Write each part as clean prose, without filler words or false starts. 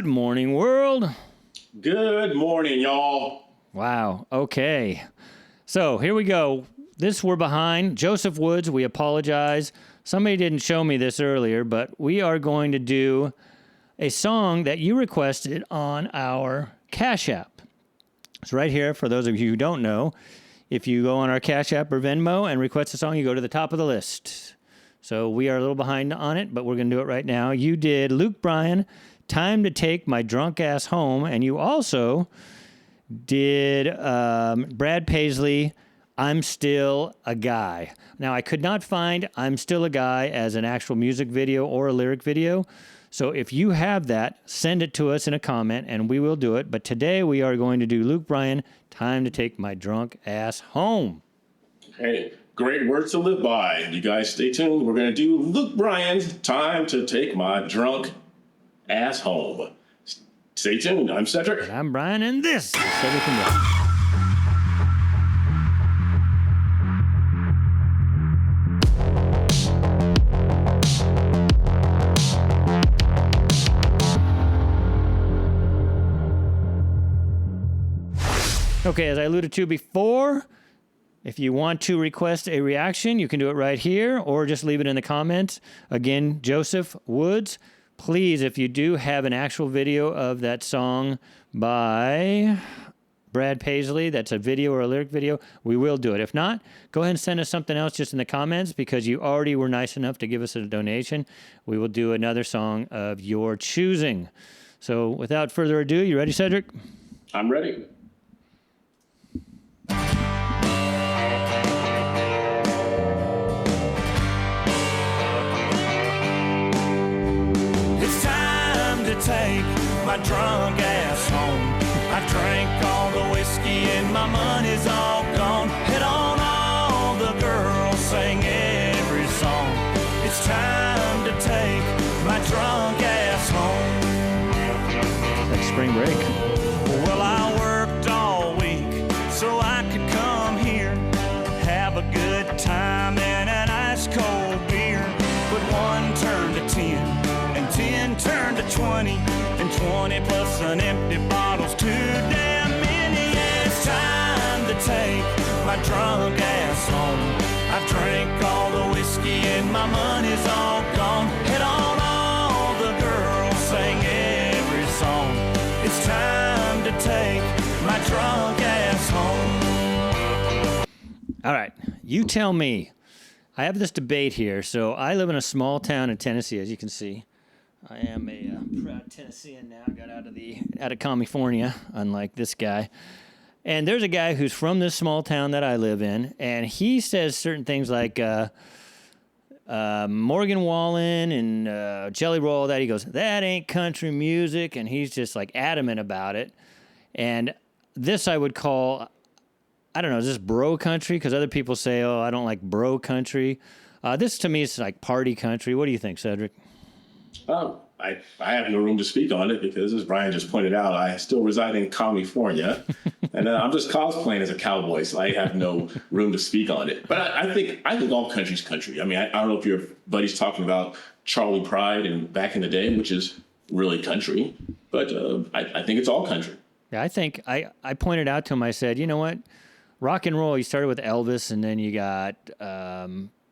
Good morning, world. Good morning, y'all. Wow. Okay. So here we go. We're behind. Joseph Woods, we apologize. Somebody didn't show me this earlier, but we are going to do a song that you requested on our Cash App. It's right here for those of you who don't know. If you go on our Cash App or Venmo and request a song, you go to the top of the list. So we are a little behind on it, but we're going to do it right now. You did Luke Bryan, Time to Take My Drunk Ass Home, and you also did Brad Paisley, I'm Still a Guy. Now, I could not find I'm Still a Guy as an actual music video or a lyric video. So if you have that, send it to us in a comment and we will do it. But today we are going to do Luke Bryan, Time to Take My Drunk Ass Home. Hey, great words to live by. You guys stay tuned. We're going to do Luke Bryan's Time to Take My Drunk Ass Home. Stay tuned. I'm Cedric. And I'm Brian, and this is Cedric and Brian. Okay, as I alluded to before, if you want to request a reaction, you can do it right here or just leave it in the comments. Again, Joseph Woods, please, if you do have an actual video of that song by Brad Paisley, that's a video or a lyric video, we will do it. If not, go ahead and send us something else just in the comments because you already were nice enough to give us a donation. We will do another song of your choosing. So without further ado, you ready, Cedric? I'm ready. Take my drunk ass home. I drank all the whiskey and my money's all gone. Hit on all the girls, sang every song. It's time to take my drunk ass home. Like spring break. Well, I worked all week so I could come here, have a good time and an ice cold beer. But one turned to 10 and 10 turned to 20, and 20 plus an empty bottle's too damn many. Yeah, it's time to take my drunk ass home. I drank all the whiskey and my money's all gone. Hit on all the girls, sang every song. It's time to take my drunk ass home. All right, you tell me. I have this debate here. So I live in a small town in Tennessee, as you can see. I am a proud Tennessean now. I got out of California, unlike this guy. And there's a guy who's from this small town that I live in, and he says certain things like Morgan Wallen and Jelly Roll, that he goes, that ain't country music, and he's just like adamant about it. And this I would call, I don't know, is this bro country? Because other people say, oh, I don't like bro country. This to me is like party country. What do you think, Cedric? I have no room to speak on it because, as Brian just pointed out, I still reside in California, and I'm just cosplaying as a cowboy, so I have no room to speak on it. But I think all country's country. I mean, I don't know if your buddy's talking about Charlie Pride and back in the day, which is really country, but I think it's all country. Yeah, I think I pointed out to him, I said, you know what? Rock and roll, you started with Elvis, and then you got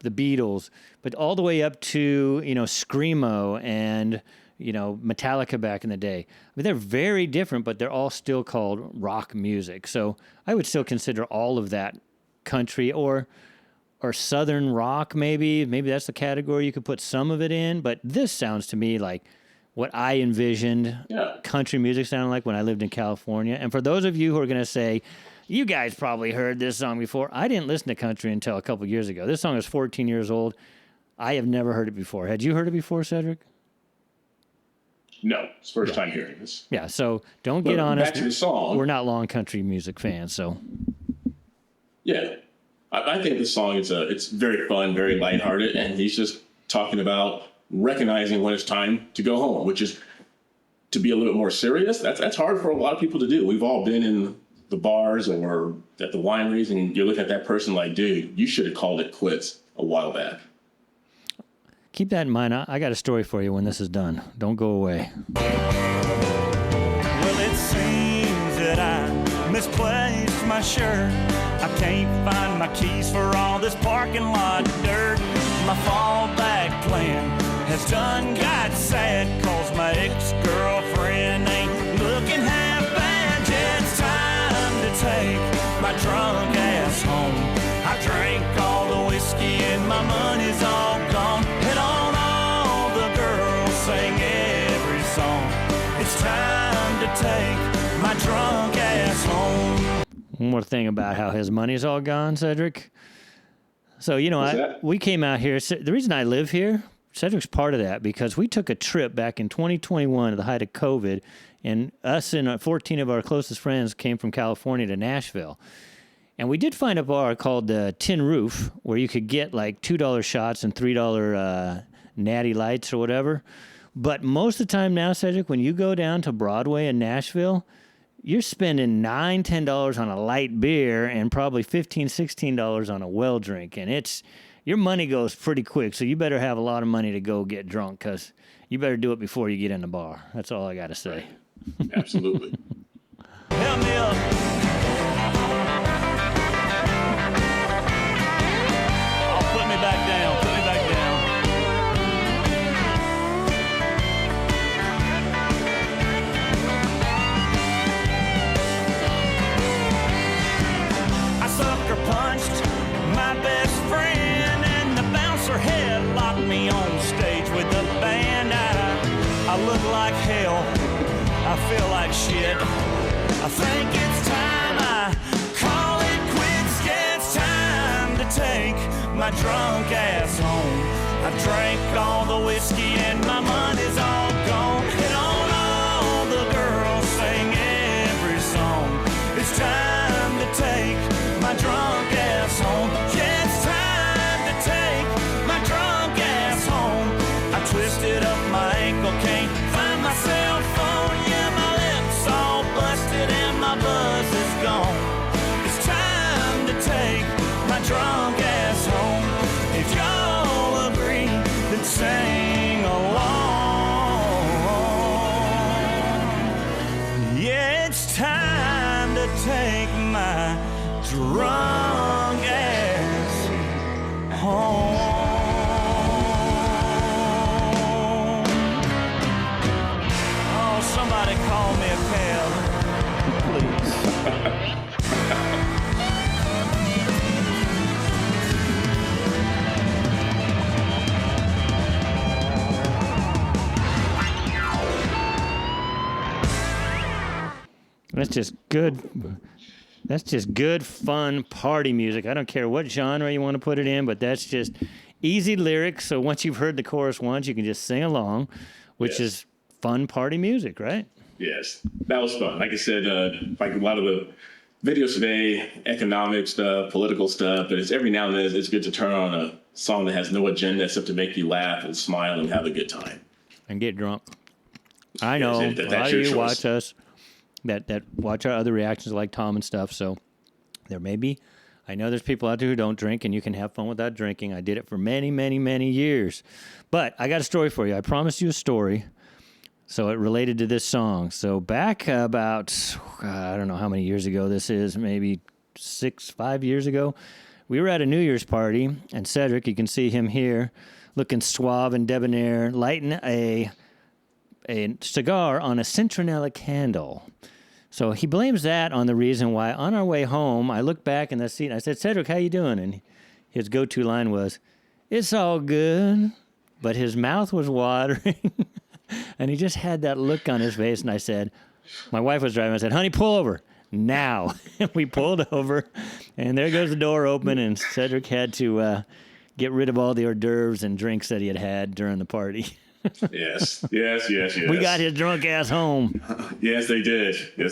the Beatles, but all the way up to, Screamo and, Metallica back in the day. I mean, they're very different, but they're all still called rock music. So I would still consider all of that country or southern rock, maybe. Maybe that's the category you could put some of it in, but this sounds to me like what I envisioned country music sounded like when I lived in California. And for those of you who are going to say, you guys probably heard this song before. I didn't listen to country until a couple years ago. This song is 14 years old. I have never heard it before. Had you heard it before, Cedric? No, it's first time hearing this. Yeah, so don't get on us. Back to the song. We're not long country music fans, so. Yeah, I think the song it's very fun, very lighthearted, and he's just talking about recognizing when it's time to go home, which is to be a little bit more serious. That's hard for a lot of people to do. We've all been in the bars or at the wineries, and you're looking at that person like, dude, you should have called it quits a while back. keep that in mind. I got a story for you when this is done. Don't go away. Well, it seems that I misplaced my shirt. I can't find my keys for all this parking lot dirt. My fallback plan has done got sad, 'cause my ex-girlfriend ain't looking half bad. It's time to take my drunk ass home. I drank all the whiskey and my money's all gone. Hit on all the girls, sing every song. It's time to take my drunk ass home. One more thing about how his money's all gone, Cedric. So, we came out here. The reason I live here, Cedric's part of that, because we took a trip back in 2021 at the height of COVID, and us and 14 of our closest friends came from California to Nashville. And we did find a bar called the Tin Roof, where you could get like $2 shots and $3 natty lights or whatever. But most of the time now, Cedric, when you go down to Broadway in Nashville, you're spending $9, $10 on a light beer and probably $15, $16 on a well drink. And your money goes pretty quick, so you better have a lot of money to go get drunk, because you better do it before you get in the bar. That's all I got to say. Absolutely. Help me up. Put me back down. Put me back down. I sucker punched my best friend, and the bouncer headlocked me on stage with the band. I look like hell. I feel like shit. I think it's time I call it quits. Yeah, it's time to take my drunk ass home. I drank all the whiskey and my money's all gone. Hit on all the girls, sing every song. It's time to take my drunk ass home. Yeah, it's time to take my drunk ass home. I twisted up my ankle, can't find my cell phone. Yeah, my lips all busted and my buzz is gone. It's time to take my drunk ass home. If y'all agree, then sing along. Yeah, it's time to take my drunk ass home. Oh, somebody call me a cab, please. That's just good, fun party music. I don't care what genre you want to put it in, but that's just easy lyrics. So once you've heard the chorus once, you can just sing along, which is fun party music, right? Yes, that was fun. Like I said, like a lot of the videos today, economic stuff, political stuff, but it's every now and then it's good to turn on a song that has no agenda except to make you laugh and smile and have a good time. And get drunk. I know. Yes, A lot of you watch us that watch our other reactions like Tom and stuff, so there may be. I know there's people out there who don't drink, and you can have fun without drinking. I did it for many, many, many years. But I got a story for you. I promised you a story. So it related to this song. So back about, I don't know how many years ago this is, maybe 5 years ago, we were at a New Year's party, and Cedric, you can see him here, looking suave and debonair, lighting a cigar on a citronella candle. So he blames that on the reason why on our way home, I looked back in the seat and I said, Cedric, how you doing? And his go-to line was, it's all good. But his mouth was watering. And he just had that look on his face. And I said, my wife was driving. I said, honey, pull over now. And we pulled over. And there goes the door open. And Cedric had to get rid of all the hors d'oeuvres and drinks that he had had during the party. Yes. We got his drunk ass home. Yes, they did. Now,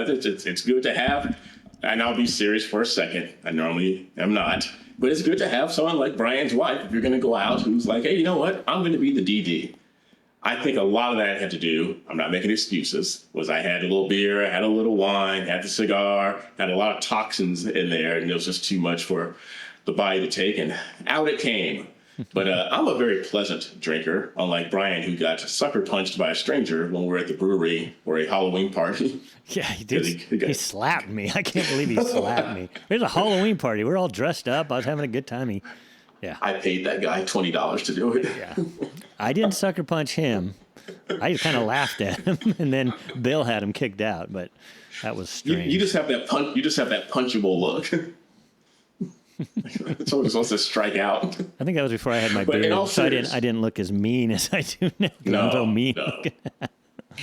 it's good to have, and I'll be serious for a second. I normally am not. But it's good to have someone like Brian's wife, if you're going to go out, who's like, hey, you know what? I'm going to be the DD. I think a lot of that had to do, I'm not making excuses, was I had a little beer, I had a little wine, had the cigar, had a lot of toxins in there, and it was just too much for the body to take, and out it came. But I'm a very pleasant drinker, unlike Brian, who got sucker punched by a stranger when we were at the brewery or a Halloween party. Yeah, he did. He slapped me. I can't believe he slapped me. It was a Halloween party. We were all dressed up. I was having a good time. I paid that guy $20 to do it. Yeah. I didn't sucker punch him. I just kind of laughed at him, and then Bill had him kicked out. But that was strange. You just have that punch. You just have that punchable look. Someone just wants to strike out. I think that was before I had my beard, so I didn't look as mean as I do now. I'm so mean. No.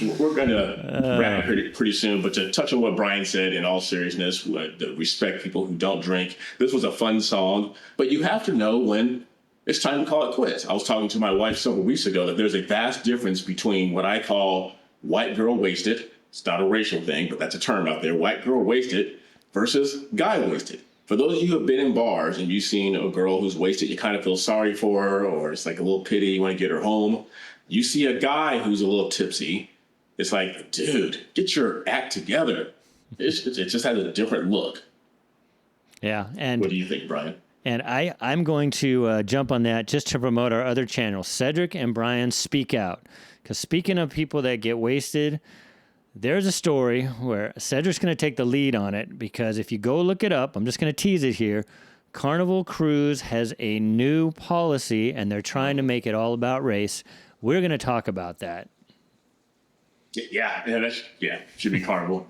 We're going to wrap up pretty soon, but to touch on what Brian said, in all seriousness, to respect people who don't drink. This was a fun song, but you have to know when it's time to call it quits. I was talking to my wife several weeks ago that there's a vast difference between what I call white girl wasted. It's not a racial thing, but that's a term out there. White girl wasted versus guy wasted. For those of you who have been in bars and you've seen a girl who's wasted, you kind of feel sorry for her, or it's like a little pity, you want to get her home. You see a guy who's a little tipsy, it's like, dude, get your act together. It just has a different look. Yeah. And what do you think, Brian? And I'm going to jump on that just to promote our other channel, Cedric and Brian Speak Out. Because speaking of people that get wasted, there's a story where Cedric's going to take the lead on it, because if you go look it up, I'm just going to tease it here. Carnival Cruise has a new policy, and they're trying to make it all about race. We're going to talk about that. Yeah, should be Carnival.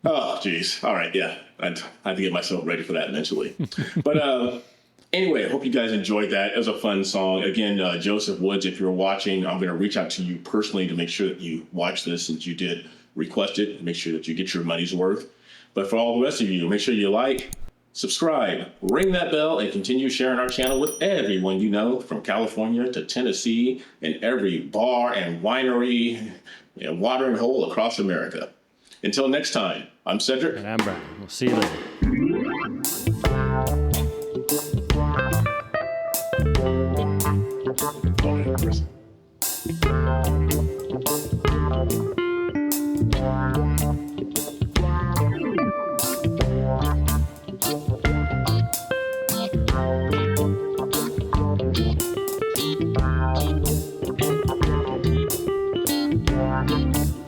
Oh, geez. All right, yeah. I have to get myself ready for that eventually. But anyway, I hope you guys enjoyed that. It was a fun song. Again, Joseph Woods, if you're watching, I'm going to reach out to you personally to make sure that you watch this, since you did request it. Make sure that you get your money's worth. But for all the rest of you, make sure you like, subscribe, ring that bell, and continue sharing our channel with everyone you know, from California to Tennessee, and every bar and winery and watering hole across America. Until next time, I'm Cedric. And I'm Brian. We'll see you later.